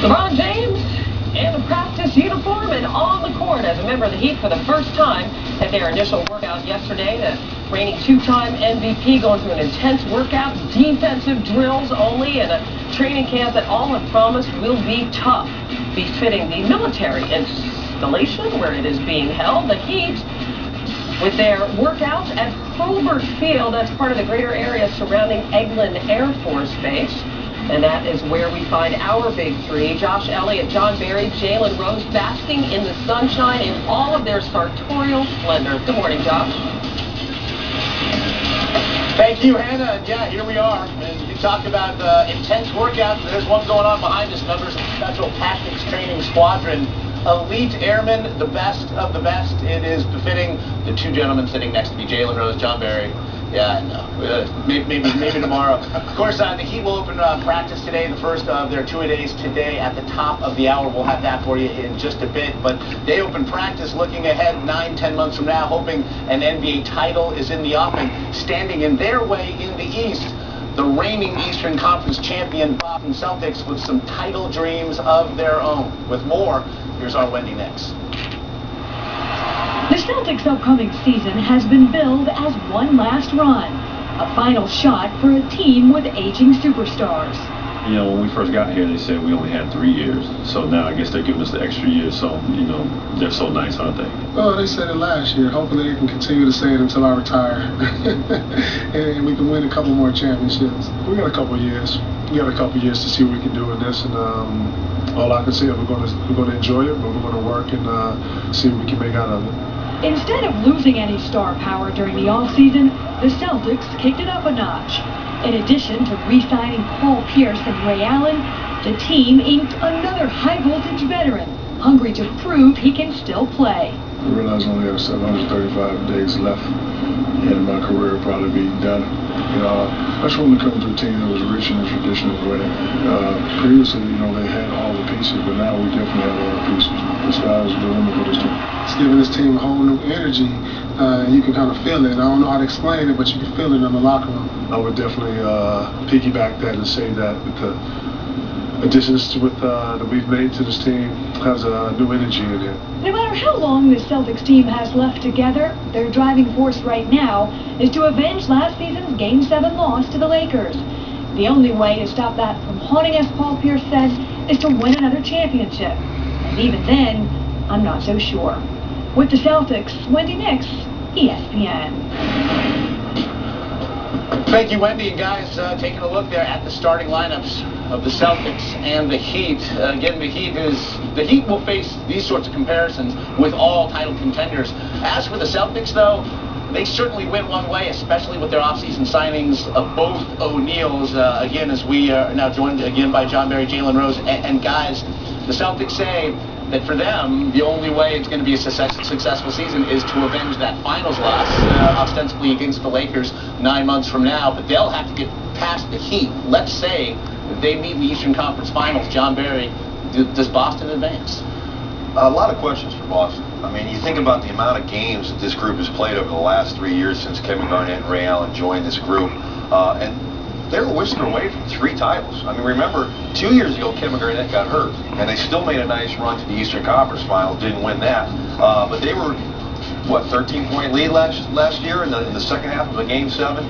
LeBron James in a practice uniform and on the court as a member of the Heat for the first time at their initial workout yesterday. The reigning two-time MVP going through an intense workout, defensive drills only, and a training camp that all have promised will be tough, befitting the military installation where it is being held. The Heat with their workouts at Hurlburt Field, that's part of the greater area surrounding Eglin Air Force Base. And that is where we find our big three: Josh Elliott, John Barry, Jalen Rose, basking in the sunshine in all of their sartorial splendor. Good morning, Josh. Thank you, Hannah. Yeah, here we are. And you talked about intense workouts. There's one going on behind us. Members of the Special Tactics Training Squadron. Elite airmen, the best of the best. It is befitting the two gentlemen sitting next to me, Jalen Rose, John Barry. Yeah, no, maybe tomorrow. Of course, the Heat will open practice today, the first of their two-a-days today at the top of the hour. We'll have that for you in just a bit. But they open practice looking ahead 9-10 months from now, hoping an NBA title is in the offing. Standing in their way in the East, the reigning Eastern Conference champion Boston Celtics with some title dreams of their own. With more, here's our Wendy next. The Celtics' upcoming season has been billed as one last run, a final shot for a team with aging superstars. You know, when we first got here, they said we only had 3 years. So now I guess they're giving us the extra year. So, you know, they're so nice, aren't they? Oh, they said it last year. Hopefully they can continue to say it until I retire. And we can win a couple more championships. We got a couple years. We got a couple years to see what we can do with this. And all I can say is we're going to enjoy it, but we're going to work and see what we can make out of it. Instead of losing any star power during the offseason, the Celtics kicked it up a notch. In addition to re-signing Paul Pierce and Ray Allen, the team inked another high-voltage veteran, hungry to prove he can still play. I realize I only have 735 days left, and my career will probably be done. You know, I just wanted to come to a team that was rich in a traditional way. Previously, you know, they had all the pieces, but now we definitely have all the pieces. The sky's the limit for this team. It's giving this team a whole new energy. You can kind of feel it. I don't know how to explain it, but you can feel it in the locker room. I would definitely piggyback that and say that with the additions that we've made to this team has a new energy in it. No matter how long the Celtics team has left together, their driving force right now is to avenge last season's Game 7 loss to the Lakers. The only way to stop that from haunting us, Paul Pierce said, is to win another championship. And even then, I'm not so sure. With the Celtics, Wendy Nix, ESPN. Thank you, Wendy. And guys, taking a look there at the starting lineups of the Celtics and the Heat. Again, the Heat will face these sorts of comparisons with all title contenders. As for the Celtics, though, they certainly went one way, especially with their offseason signings of both O'Neals. Again, as we are now joined again by John Barry, Jalen Rose, and guys, the Celtics say that for them, the only way it's going to be a successful season is to avenge that finals loss, ostensibly against the Lakers 9 months from now. But they'll have to get past the Heat. Let's say that they meet in the Eastern Conference Finals. John Barry, does Boston advance? A lot of questions for Boston. I mean, you think about the amount of games that this group has played over the last 3 years since Kevin Garnett and Ray Allen joined this group. And they're a whisker away from 3 titles. I mean, remember, 2 years ago, Kevin Garnett got hurt, and they still made a nice run to the Eastern Conference Finals, didn't win that. But they were, 13-point lead last year in the second half of a Game 7.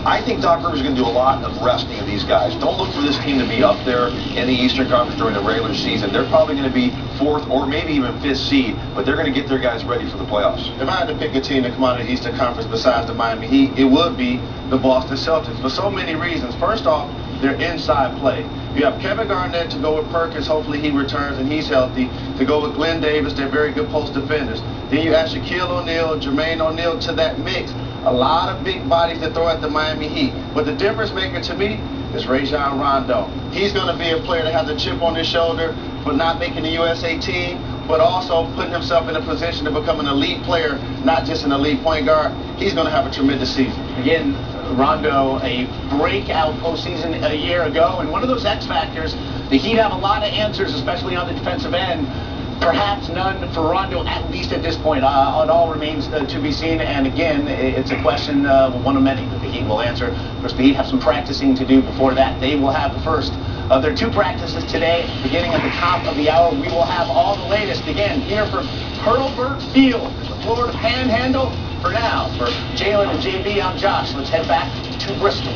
I think Doc Rivers is going to do a lot of resting of these guys. Don't look for this team to be up there in the Eastern Conference during the regular season. They're probably going to be 4th or maybe even 5th seed, but they're going to get their guys ready for the playoffs. If I had to pick a team to come out of the Eastern Conference besides the Miami Heat, it would be the Boston Celtics for so many reasons. First off, their inside play. You have Kevin Garnett to go with Perkins. Hopefully he returns and he's healthy. To go with Glenn Davis, they're very good post defenders. Then you add Shaquille O'Neal, Jermaine O'Neal to that mix. A lot of big bodies to throw at the Miami Heat. But the difference maker to me is Rajon Rondo. He's going to be a player that has a chip on his shoulder for not making the USA team, but also putting himself in a position to become an elite player, not just an elite point guard. He's going to have a tremendous season. Again, Rondo, a breakout postseason a year ago, and one of those X factors. The Heat have a lot of answers, especially on the defensive end. Perhaps none for Rondo, at least at this point. It all remains to be seen. And again, it's a question, one of many that the Heat will answer. Of course, the Heat have some practicing to do before that. They will have the first There are 2 practices today, beginning at the top of the hour. We will have all the latest again here from Hurlburt Field, the Florida Panhandle. For now, for Jalen and JB, I'm Josh. Let's head back to Bristol.